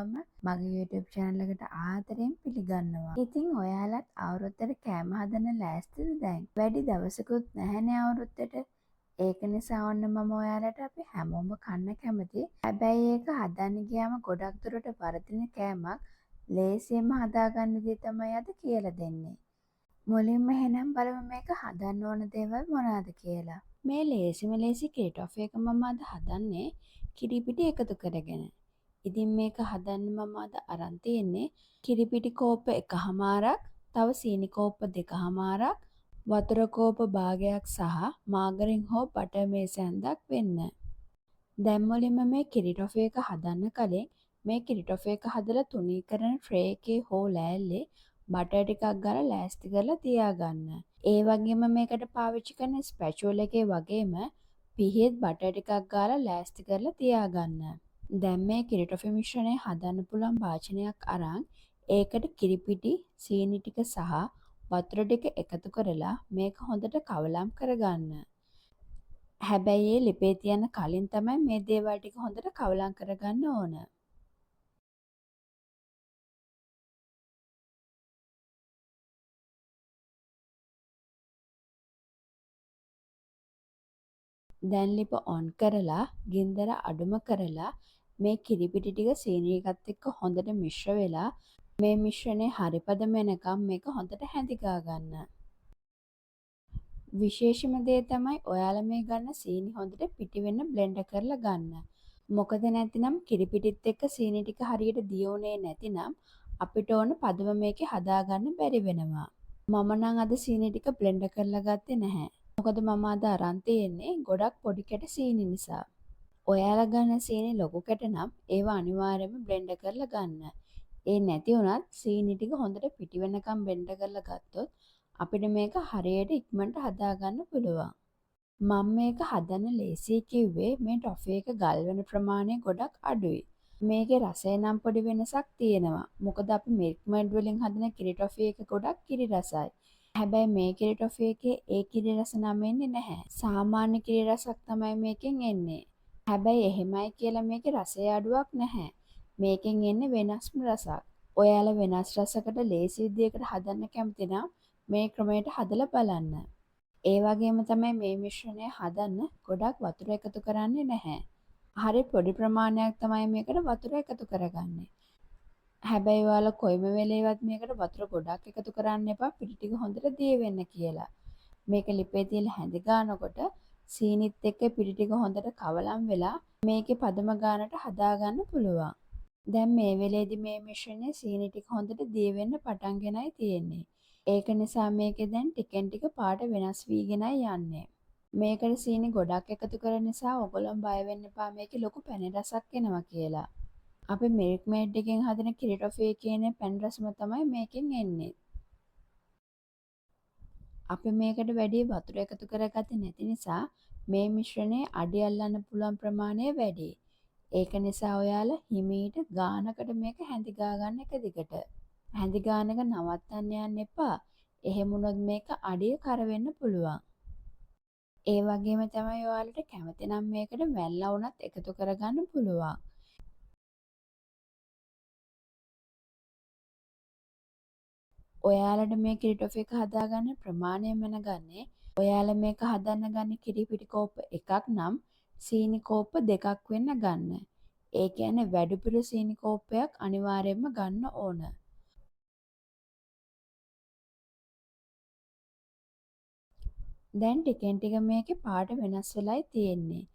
ඔයාලවම මගේ YouTube channel එකට ආදරෙන් පිළිගන්නවා. ඉතින් ඔයාලත් අවුරුද්දට කෑම හදන්න ලෑස්තිද දැන්? වැඩි දවසකුත් නැහැනේ අවුරුද්දට. ඒක නිසා ඔන්න මම ඔයාලට අපි හැමෝම කන්න කැමති. හැබැයි ඒක හදන්න ගියාම ගොඩක් දුරට වර්ධින කෑමක් ලේසියෙන්ම හදාගන්න දේ තමයි අද කියලා දෙන්නේ. මුලින්ම එහෙනම් බලමු මේක හදන්න ඕන දේවල් මොනවාද කියලා. මේ ලේසිම ලේසි කෙටොෆ් එක මම අද හදන්නේ කිරිපිටි එකතු කරගෙන. ඉතින් මේක හදන්න මම අද අරන් තියෙන්නේ කිරිපිටි කෝප්ප එකහමාරක්, තව සීනි කෝප්ප දෙකහමාරක්, වතුර කෝප්ප භාගයක් සහ මාගරින් හෝ බටර් මේසැන්දක් වෙන්න. දැන් මුලින්ම මේ කිරිටොෆේ එක හදන්න කලින් මේ කිරිටොෆේ එක හදලා තුනී කරන ට්‍රේ එකේ හෝ ලෑල්ලේ බටර් ටිකක් ගාලා ලෑස්ති කරලා තියාගන්න. ඒ වගේම මේකට පාවිච්චි කරන ස්පැචුවල් එකේ වගේම පිහිත් බටර් ටිකක් ගාලා ලෑස්ති කරලා තියාගන්න. දැන් මේ කිරිටොෆේ මිශ්‍රණය හදන්න පුළුවන් භාජනයක් අරන් ඒකට කිරිපිටි, සීනි ටික සහ වතුර ටික එකතු කරලා මේක හොඳට කවලම් කරගන්න. හැබැයි ඒ ලිපේ තියන්න කලින් තමයි මේ දේවල් ටික හොඳට කවලම් කරගන්න ඕන. දැන් ලිප ඔන් කරලා ගින්දර අඩුම කරලා මේ කිරිපිටි ටික සීනි එකත් එක්ක හොඳට මිශ්‍ර වෙලා මේ මිශ්‍රණය හරිපදම වෙනකම් මේක හොඳට හැඳිගා ගන්න. විශේෂම දේ තමයි ඔයාලා මේ ගන්න සීනි හොඳට පිටි වෙන්න බ්ලෙන්ඩ් කරලා ගන්න. මොකද නැතිනම් කිරිපිටිත් එක්ක සීනි ටික හරියට දියුනේ නැතිනම් අපිට ඕන පදම මේකේ හදාගන්න බැරි වෙනවා. මම නම් අද සීනි ටික බ්ලෙන්ඩ් කරලා ගත්තේ නැහැ. මොකද මම අද අරන් තියෙන්නේ ගොඩක් පොඩි කැට සීනි නිසා. ඔයාලා ගන්න සීනි ලොකු කැට නම් ඒවා අනිවාර්යයෙන්ම බ්ලෙන්ඩ් කරලා ගන්න. ඒ නැති වුණත් සීනි ටික හොඳට පිටි වෙනකම් බ්ලෙන්ඩ් කරලා ගත්තොත් අපිට මේක හරියට ඉක්මනට හදාගන්න පුළුවන්. මම මේක හදන්න ලේසි කිව්වේ මේ ටොෆි එක ගල් වෙන ප්‍රමාණය ගොඩක් අඩුයි. මේකේ රසය නම් පොඩි වෙනසක් තියෙනවා. මොකද අපි මිල්ක් මේඩ් වලින් හදන කිරි ටොෆි එක ගොඩක් කිරි රසයි. හැබැයි මේ කිරි ටොෆි එකේ ඒ කිරි රස නම් එන්නේ නැහැ. සාමාන්‍ය කිරි රසක් තමයි මේකෙන් එන්නේ. හැබැයි එහෙමයි කියලා මේකේ රසයේ අඩුවක් නැහැ. මේකෙන් එන්නේ වෙනස්ම රසක්. ඔයාලා වෙනස් රසකට ලේසි විදියකට හදන්න කැමති නම් මේ ක්‍රමයට හදලා බලන්න. ඒ වගේම තමයි මේ මිශ්‍රණය හදන්න ගොඩක් වතුර එකතු කරන්නේ නැහැ. හරි පොඩි ප්‍රමාණයක් තමයි මේකට වතුර එකතු කරගන්නේ. හැබැයි ඔයාලා කොයිම වෙලේවත් මේකට වතුර ගොඩක් එකතු කරන්න එපා පිටි ටික හොඳට දිය වෙන්න කියලා. මේක ලිපේ තියලා හැඳි ගන්නකොට සීනිත් එක්ක පිටි ටික හොඳට කවලම් වෙලා මේකේ පදම ගානට හදාගන්න පුළුවන්. දැන් මේ වෙලේදී මේ මිශ්‍රණය සීනි ටික හොඳට දිය වෙන්න පටන් ගෙනයි තියෙන්නේ. ඒක නිසා මේකේ දැන් ටිකෙන් ටික පාට වෙනස් වීගෙනයි යන්නේ. මේකට සීනි ගොඩක් එකතු කරන නිසා ඔයගොල්ලෝ බය වෙන්න එපා මේකේ ලොකු පැණි රසක් එනවා කියලා. අපි මිල්ක් මේඩ් එකෙන් හදන කිරි ටොෆි කියන පැණි රසම තමයි මේකෙන් එන්නේ. අපි මේකට වැඩි වතුර එකතු කරගත්තේ නැති නිසා මේ මිශ්‍රණයේ අඩි අල්ලන්න පුළුවන් ප්‍රමාණය වැඩි. ඒක නිසා ඔයාලා හිමීට ගානකට මේක හැඳි ගා ගන්න එක දිගට. හැඳි ගාන එක නවත්තන්න යන්න එපා. එහෙම වුණොත් මේක අඩිය කර වෙන්න පුළුවන්. ඒ වගේම තමයි ඔයාලට කැමති නම් මේකට වැල්ලා වුණත් එකතු කරගන්න පුළුවන්. ඔයාලට මේ කිරි ටොෆි එක හදාගන්න ප්‍රමාණය මැනගන්නේ ඔයාලා මේක හදන්න ගන්න කිරි පිටි කෝප්ප එකක් නම් සීනි කෝප්ප දෙකක් වෙන්න ගන්න. ඒ කියන්නේ වැඩිපුර සීනි කෝප්පයක් අනිවාර්යයෙන්ම ගන්න ඕන. දැන් ටිකෙන් ටික මේකේ පාට වෙනස් වෙලයි තියෙන්නේ.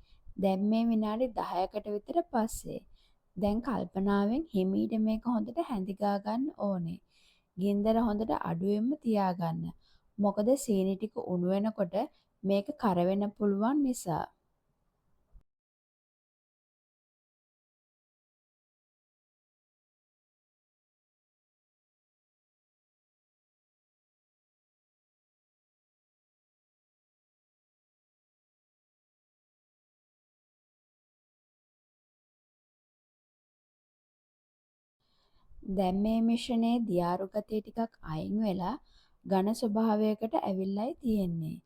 දැන් මේ විනාඩි 10කට විතර පස්සේ. දැන් කල්පනාවෙන් හිමීට මේක හොඳට හැඳි ගන්න ඕනේ. ගින්දර හොඳට අඩුවෙන්ම තියාගන්න. මොකද සීනි ටික උණු වෙනකොට මේක කර වෙන්න පුළුවන් නිසා. දැන් මේ මිශ්‍රණයේ දියාරු ගතිය ටිකක් අයින් වෙලා ඝන ස්වභාවයකට ඇවිල්ලායි තියෙන්නේ.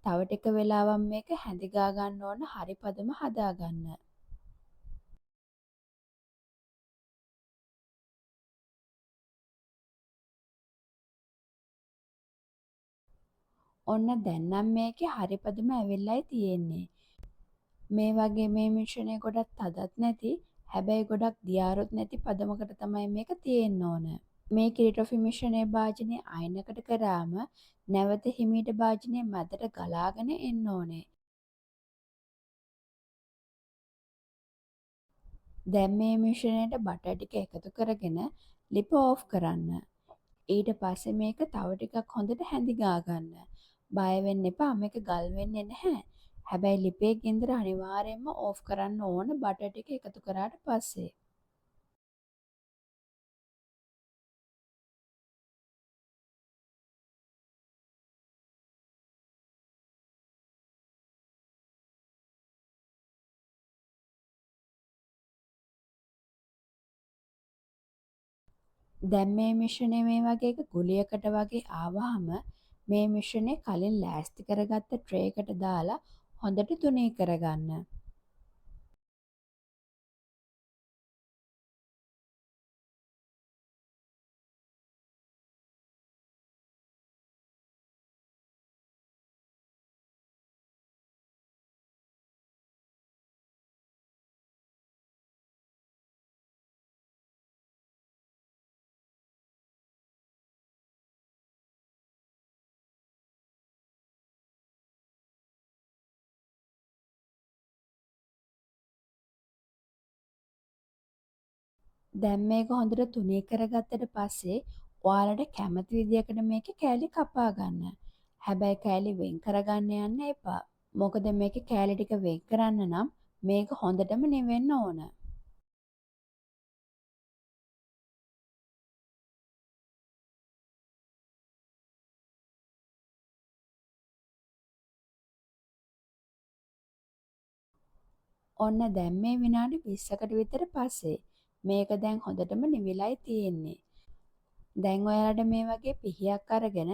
තව ටික වෙලාවක් මේක හැඳි ගන්න ඕන හරි පදම හදාගන්න. ඔන්න දැන් නම් මේකේ හරි පදම ඇවිල්ලායි තියෙන්නේ. මේ වගේ මේ මිශ්‍රණය ගොඩක් තදත් නැති, හැබැයි ගොඩක් දියාරුත් නැති පදමකට තමයි මේක තියෙන්න ඕන. මේ කිරි ටොෆි මිශ්‍රණය භාජනය අයිනකට කරාම නැවත හිමීට භාජනය මැදට ගලාගෙන එන්න ඕනේ. දැන් මේ මිශ්‍රණයට බටර් ටික එකතු කරගෙන ලිප ඕෆ් කරන්න. ඊට පස්සේ මේක තව ටිකක් හොඳට හැඳිගා ගන්න. බය වෙන්න එපා, මේක ගල් වෙන්නේ නැහැ. හැබැයි ලිපේ ගින්දර අනිවාර්යයෙන්ම ඕෆ් කරන්න ඕන බටර් ටික එකතු කරාට පස්සේ. දැන් මේ මිශ්‍රණය මේ වගේ එක ගුලියකට වගේ ආවහම මේ මිශ්‍රණය කලින් ලෑස්ති කරගත්ත ට්‍රේ එකට දාලා හොඳට තුනී කරගන්න. දැන් මේක හොඳට තුනී කරගත්තට පස්සේ ඔයාලට කැමති විදියකට මේකේ කෑලි කපා ගන්න. හැබැයි කෑලි වෙන් කරගන්න යන්න එපා. මොකද මේකේ කෑලි ටික වෙන් කරන්න නම් මේක හොඳටම නිවෙන්න ඕන. ඔන්න දැන් මේ විනාඩි 20කට විතර පස්සේ මේක දැන් හොඳටම නිවිලයි තියෙන්නේ. දැන් ඔයාලට මේ වගේ පිහියක් අරගෙන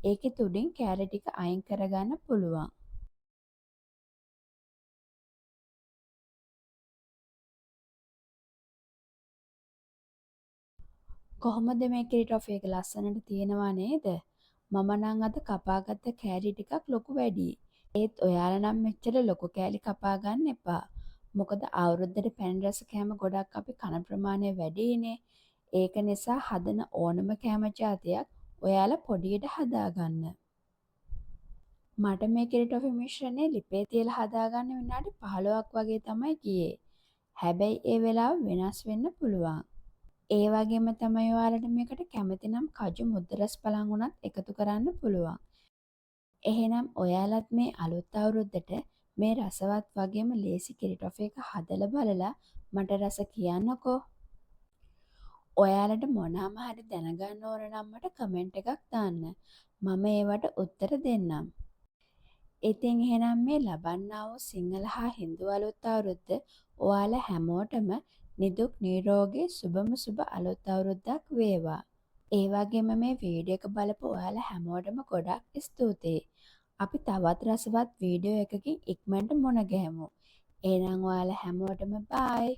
ඒකේ තුඩින් කෑලි ටික අයින් කරගන්න පුළුවන්. කොහොමද මේ කිරි ටොෆි එක ලස්සනට තියෙනවා නේද? මම නම් අද කපාගත්ත කෑලි ටිකක් ලොකු වැඩි. ඒත් ඔයාලා නම් මෙච්චර ලොකු කෑලි කපා ගන්න එපා. මොකද අවුරුද්දට පැණි රස කෑම ගොඩක් අපි කන ප්‍රමාණය වැඩිනේ. ඒක නිසා හදන ඕනම කෑම ජාතියක් ඔයාලා පොඩියට හදාගන්න. මට මේ කිරි ටොෆි මිශ්‍රණය ලිපේ තියලා හදාගන්න විනාඩි 15ක් වගේ තමයි ගියේ. හැබැයි ඒ වෙලාව වෙනස් වෙන්න පුළුවන්. ඒ වගේම තමයි ඔයාලට මේකට කැමති නම් කජු මුද්දරස් පළං උනත් එකතු කරන්න පුළුවන්. එහෙනම් ඔයාලත් මේ අලුත් අවුරුද්දට මේ රසවත් වගේම ලේසි කිරි ටොෆි එක හදලා බලලා මට රස කියන්නකෝ. ඔයාලට මොනවාම හරි දැනගන්න ඕන නම් මට කමෙන්ට් එකක් දාන්න. මම ඒවට උත්තර දෙන්නම්. ඉතින් එහෙනම් මේ ලබන්නා වූ සිංහල හා හින්දු අලුත් අවුරුද්ද ඔයාලා හැමෝටම නිදුක් නිරෝගී සුබම සුබ අලුත් අවුරුද්දක් වේවා. ඒ වගේම මේ වීඩියෝ එක බලපු ඔයාලා හැමෝටම ගොඩක් ස්තුතියි. අපි තවත් රසවත් වීඩියෝ එකකින් ඉක්මනට මුණ ගැහෙමු. එහෙනම් ඔයාලා හැමෝටම බයි.